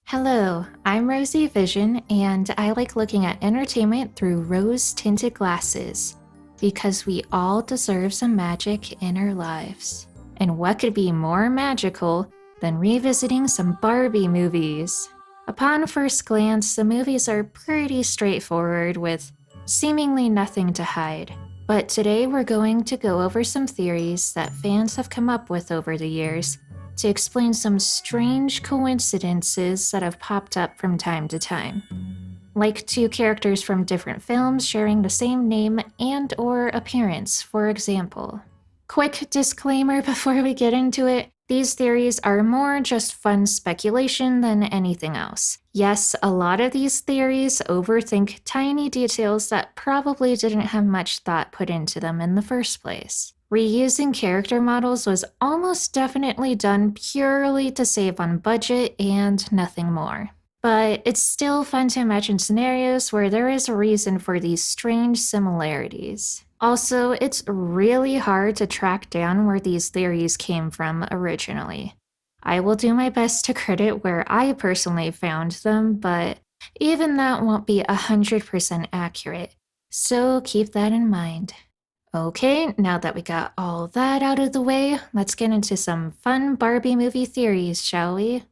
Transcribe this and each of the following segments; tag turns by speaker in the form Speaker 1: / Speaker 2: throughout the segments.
Speaker 1: Hello, I'm Rosie Vision, and I like looking at entertainment through rose-tinted glasses because we all deserve some magic in our lives. And what could be more magical than revisiting some Barbie movies? Upon first glance, the movies are pretty straightforward with seemingly nothing to hide. But today we're going to go over some theories that fans have come up with over the years to explain some strange coincidences that have popped up from time to time. Like two characters from different films sharing the same name and or appearance, for example. Quick disclaimer before we get into it, these theories are more just fun speculation than anything else. Yes, a lot of these theories overthink tiny details that probably didn't have much thought put into them in the first place. Reusing character models was almost definitely done purely to save on budget and nothing more. But it's still fun to imagine scenarios where there is a reason for these strange similarities. Also, it's really hard to track down where these theories came from originally. I will do my best to credit where I personally found them, but even that won't be 100% accurate, so keep that in mind. Okay, now that we got all that out of the way, let's get into some fun Barbie movie theories, shall we?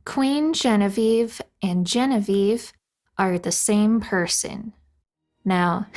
Speaker 1: Queen Genevieve and Genevieve are the same person. Now,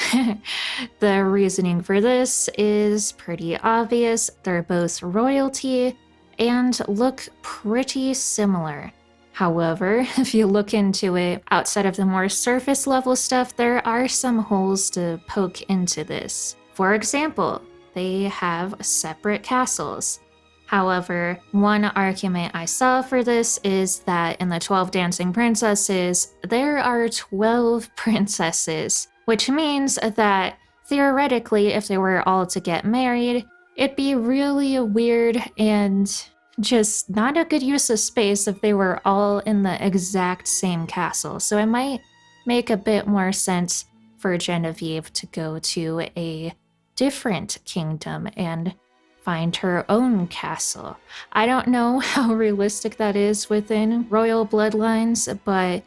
Speaker 1: the reasoning for this is pretty obvious. They're both royalty and look pretty similar. However, if you look into it, outside of the more surface level stuff, there are some holes to poke into this. For example, they have separate castles. However, one argument I saw for this is that in the 12 Dancing Princesses, there are 12 princesses, which means that theoretically, if they were all to get married, it'd be really weird and just not a good use of space if they were all in the exact same castle. So it might make a bit more sense for Genevieve to go to a different kingdom and find her own castle. I don't know how realistic that is within royal bloodlines, but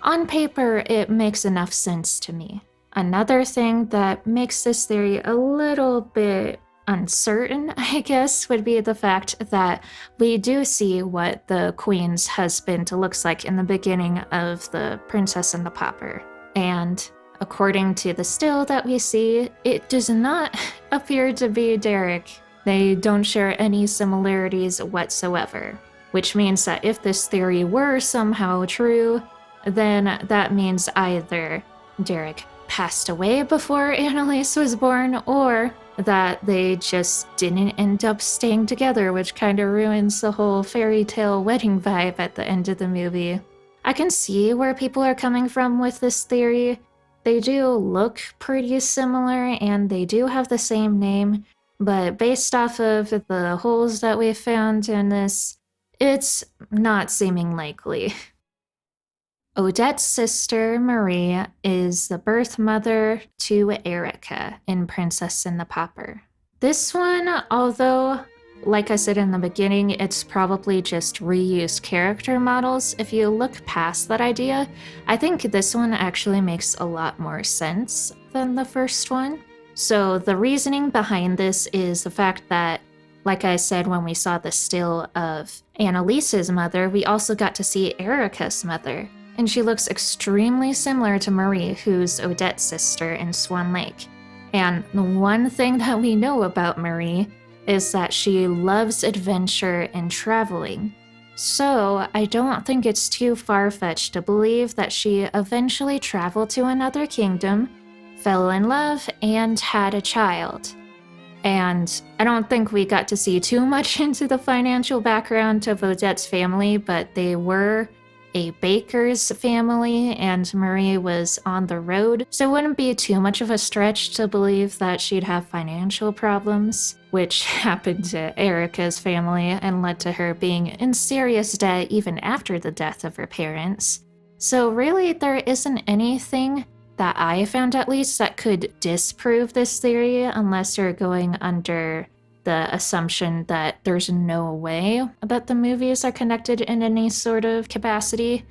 Speaker 1: on paper it makes enough sense to me. Another thing that makes this theory a little bit uncertain, I guess, would be the fact that we do see what the queen's husband looks like in the beginning of The Princess and the Pauper. And according to the still that we see, it does not appear to be Derek. They don't share any similarities whatsoever, which means that if this theory were somehow true, then that means either Derek passed away before Annalise was born, or that they just didn't end up staying together, which kind of ruins the whole fairy tale wedding vibe at the end of the movie. I can see where people are coming from with this theory. They do look pretty similar and they do have the same name, but based off of the holes that we found in this, it's not seeming likely. Odette's sister, Marie, is the birth mother to Erika in Princess and the Pauper. This one, although, like I said in the beginning, it's probably just reused character models, if you look past that idea, I think this one actually makes a lot more sense than the first one. So the reasoning behind this is the fact that, like I said when we saw the still of Annalise's mother, we also got to see Erika's mother. And she looks extremely similar to Marie, who's Odette's sister in Swan Lake. And the one thing that we know about Marie is that she loves adventure and traveling. So I don't think it's too far-fetched to believe that she eventually traveled to another kingdom, fell in love, and had a child. And I don't think we got to see too much into the financial background of Odette's family, but they were a baker's family, and Marie was on the road, so it wouldn't be too much of a stretch to believe that she'd have financial problems, which happened to Erika's family and led to her being in serious debt even after the death of her parents. So really, there isn't anything that I found at least that could disprove this theory unless you're going under the assumption that there's no way that the movies are connected in any sort of capacity.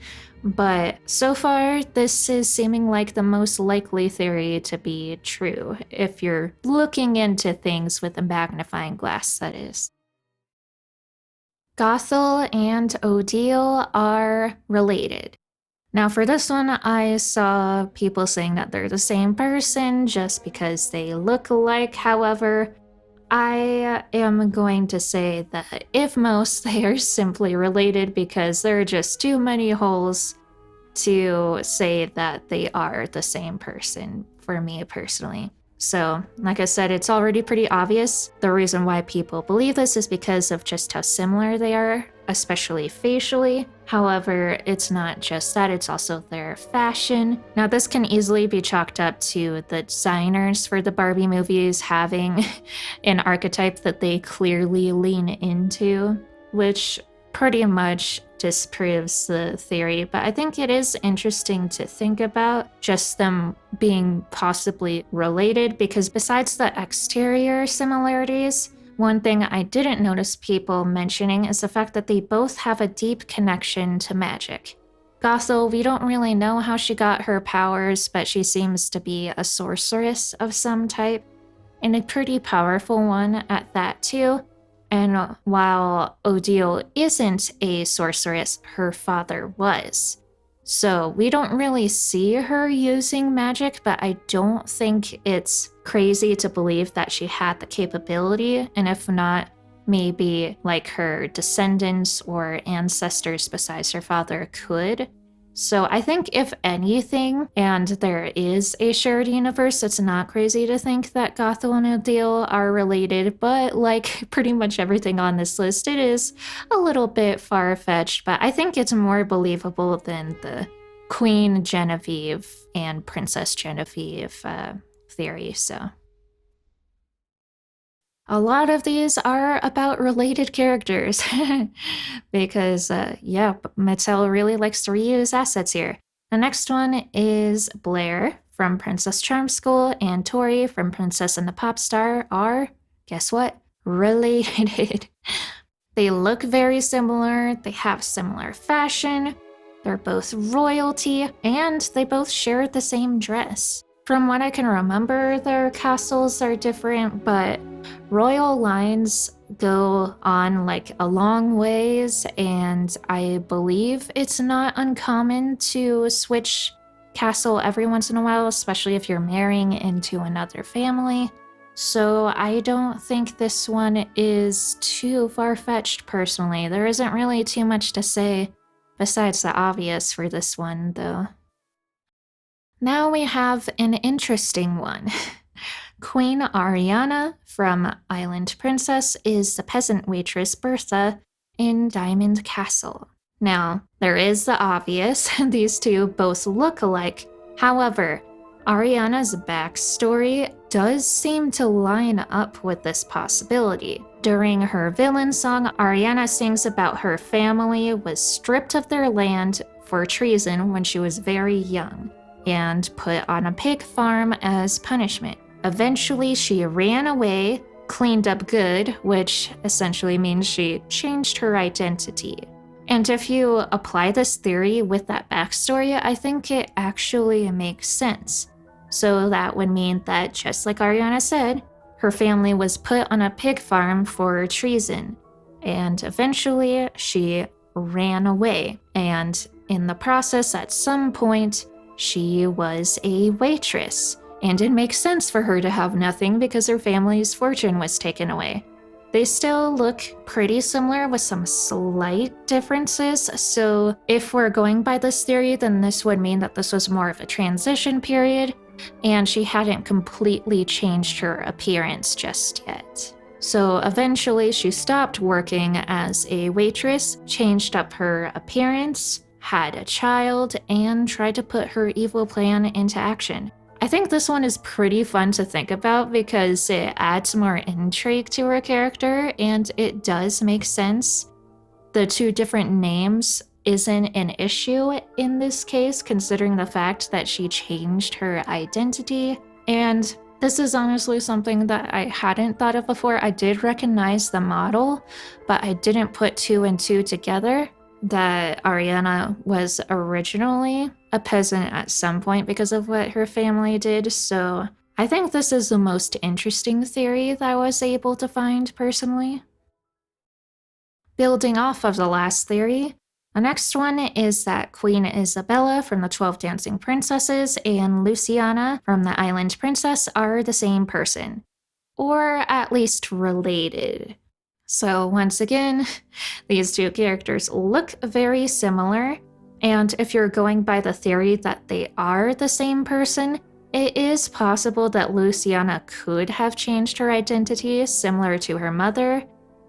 Speaker 1: But so far, this is seeming like the most likely theory to be true, if you're looking into things with a magnifying glass, that is. Gothel and Odile are related. Now, for this one, I saw people saying that they're the same person just because they look alike. However, I am going to say that if most, they are simply related because there are just too many holes to say that they are the same person for me personally. So, like I said, it's already pretty obvious. The reason why people believe this is because of just how similar they are, especially facially. However, it's not just that, it's also their fashion. Now, this can easily be chalked up to the designers for the Barbie movies having an archetype that they clearly lean into, which pretty much disproves the theory, but I think it is interesting to think about just them being possibly related, because besides the exterior similarities, one thing I didn't notice people mentioning is the fact that they both have a deep connection to magic. Gothel, we don't really know how she got her powers, but she seems to be a sorceress of some type, and a pretty powerful one at that too. And while Odile isn't a sorceress, her father was. So we don't really see her using magic, but I don't think it's crazy to believe that she had the capability, and if not, maybe like her descendants or ancestors besides her father could. So I think if anything, and there is a shared universe, it's not crazy to think that Gothel and Odile are related, but like pretty much everything on this list, it is a little bit far-fetched, but I think it's more believable than the Queen Genevieve and Princess Genevieve theory, so. A lot of these are about related characters because, Mattel really likes to reuse assets here. The next one is Blair from Princess Charm School and Tori from Princess and the Pop Star are, guess what, related. They look very similar, they have similar fashion, they're both royalty, and they both share the same dress. From what I can remember, their castles are different, but royal lines go on like a long ways, and I believe it's not uncommon to switch castle every once in a while, especially if you're marrying into another family. So I don't think this one is too far-fetched personally. There isn't really too much to say besides the obvious for this one, though. Now we have an interesting one. Queen Ariana from Island Princess is the peasant waitress Bertha in Diamond Castle. Now, there is the obvious, these two both look alike. However, Ariana's backstory does seem to line up with this possibility. During her villain song, Ariana sings about her family was stripped of their land for treason when she was very young and put on a pig farm as punishment. Eventually, she ran away, cleaned up good, which essentially means she changed her identity. And if you apply this theory with that backstory, I think it actually makes sense. So that would mean that, just like Ariana said, her family was put on a pig farm for treason, and eventually she ran away. And in the process, at some point, she was a waitress, and it makes sense for her to have nothing because her family's fortune was taken away. They still look pretty similar with some slight differences, so if we're going by this theory, then this would mean that this was more of a transition period, and she hadn't completely changed her appearance just yet. So eventually she stopped working as a waitress, changed up her appearance, had a child, and tried to put her evil plan into action. I think this one is pretty fun to think about because it adds more intrigue to her character, and it does make sense. The two different names isn't an issue in this case, considering the fact that she changed her identity. And This is honestly something that I hadn't thought of before. I did recognize the model, but I didn't put two and two together that Ariana was originally a peasant at some point because of what her family did. So I think this is the most interesting theory that I was able to find personally. Building off of the last theory, the next one is that Queen Isabella from the 12 Dancing Princesses and Luciana from the Island Princess are the same person, or at least related. So once again, these two characters look very similar, and if you're going by the theory that they are the same person, it is possible that Luciana could have changed her identity similar to her mother,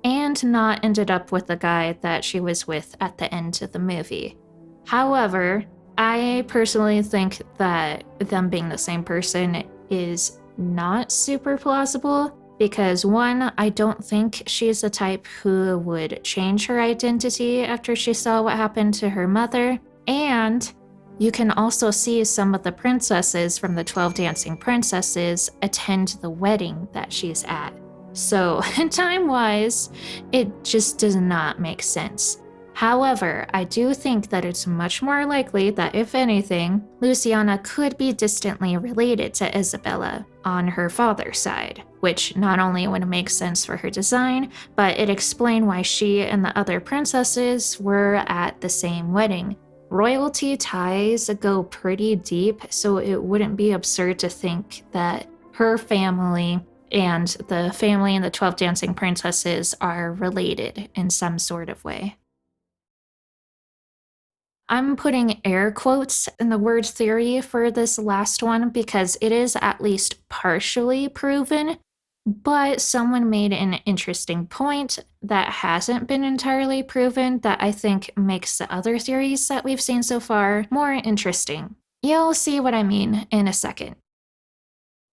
Speaker 1: and not ended up with the guy that she was with at the end of the movie. However, I personally think that them being the same person is not super plausible because one, I don't think she's the type who would change her identity after she saw what happened to her mother, and you can also see some of the princesses from the 12 Dancing Princesses attend the wedding that she's at. So, time-wise, it just does not make sense. However, I do think that it's much more likely that, if anything, Luciana could be distantly related to Isabella on her father's side, which not only would make sense for her design, but it explains why she and the other princesses were at the same wedding. Royalty ties go pretty deep, so it wouldn't be absurd to think that her family and the family in the 12 Dancing Princesses are related in some sort of way. I'm putting air quotes in the word theory for this last one because it is at least partially proven, but someone made an interesting point that hasn't been entirely proven that I think makes the other theories that we've seen so far more interesting. You'll see what I mean in a second.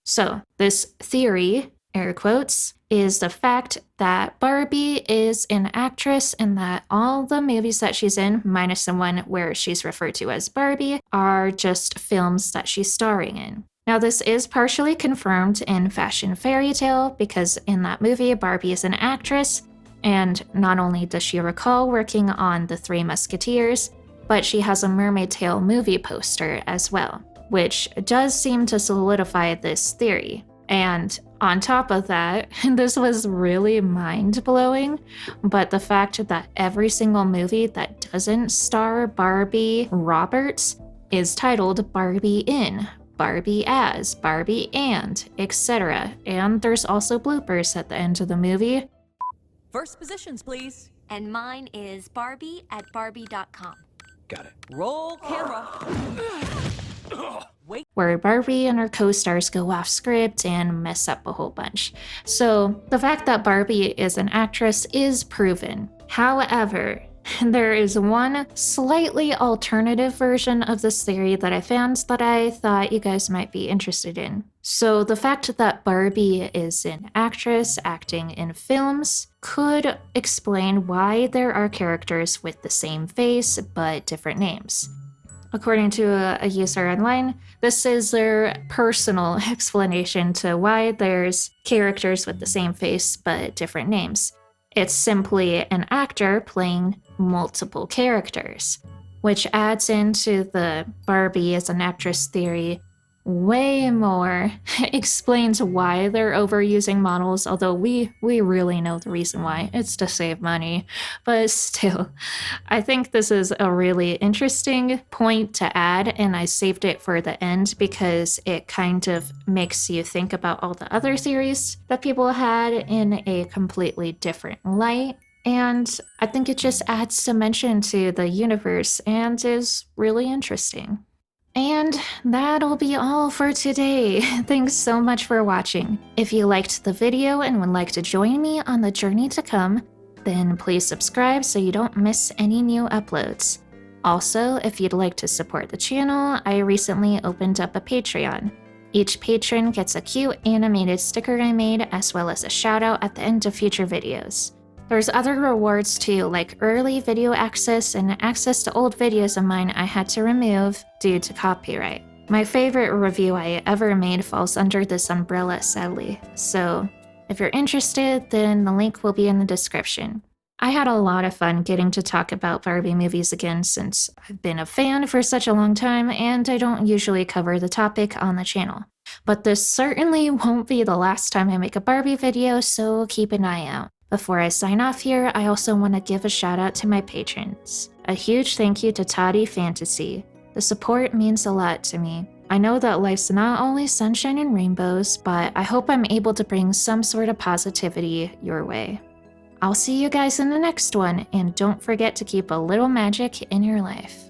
Speaker 1: So, this theory, air quotes, is the fact that Barbie is an actress and that all the movies that she's in, minus the one where she's referred to as Barbie, are just films that she's starring in. Now, this is partially confirmed in Fashion Fairy Tale because in that movie, Barbie is an actress, and not only does she recall working on The Three Musketeers, but she has a Mermaid Tale movie poster as well, which does seem to solidify this theory. And on top of that, this was really mind-blowing, but the fact that every single movie that doesn't star Barbie Roberts is titled Barbie in, Barbie as, Barbie and, etc. And there's also bloopers at the end of the movie.
Speaker 2: First positions, please.
Speaker 3: And mine is Barbie@Barbie.com.
Speaker 4: Got it.
Speaker 2: Roll camera. Wait.
Speaker 1: Where Barbie and her co-stars go off script and mess up a whole bunch. So the fact that Barbie is an actress is proven. However, there is one slightly alternative version of this theory that I found that I thought you guys might be interested in. So the fact that Barbie is an actress acting in films could explain why there are characters with the same face but different names. According to a user online, this is their personal explanation to why there's characters with the same face but different names. It's simply an actor playing multiple characters, which adds into the Barbie as an actress theory way more, explains why they're overusing models, although we really know the reason why. It's to save money. But still, I think this is a really interesting point to add, and I saved it for the end because it kind of makes you think about all the other theories that people had in a completely different light. And I think it just adds dimension to the universe and is really interesting. And that'll be all for today. Thanks so much for watching. If you liked the video and would like to join me on the journey to come, then please subscribe so you don't miss any new uploads. Also, if you'd like to support the channel, I recently opened up a Patreon. Each patron gets a cute animated sticker I made, as well as a shout out at the end of future videos. There's other rewards too, like early video access and access to old videos of mine I had to remove due to copyright. My favorite review I ever made falls under this umbrella, sadly, so if you're interested, then the link will be in the description. I had a lot of fun getting to talk about Barbie movies again since I've been a fan for such a long time and I don't usually cover the topic on the channel. But this certainly won't be the last time I make a Barbie video, so keep an eye out. Before I sign off here, I also want to give a shout out to my patrons. A huge thank you to Toddy Fantasy. The support means a lot to me. I know that life's not always sunshine and rainbows, but I hope I'm able to bring some sort of positivity your way. I'll see you guys in the next one, and don't forget to keep a little magic in your life.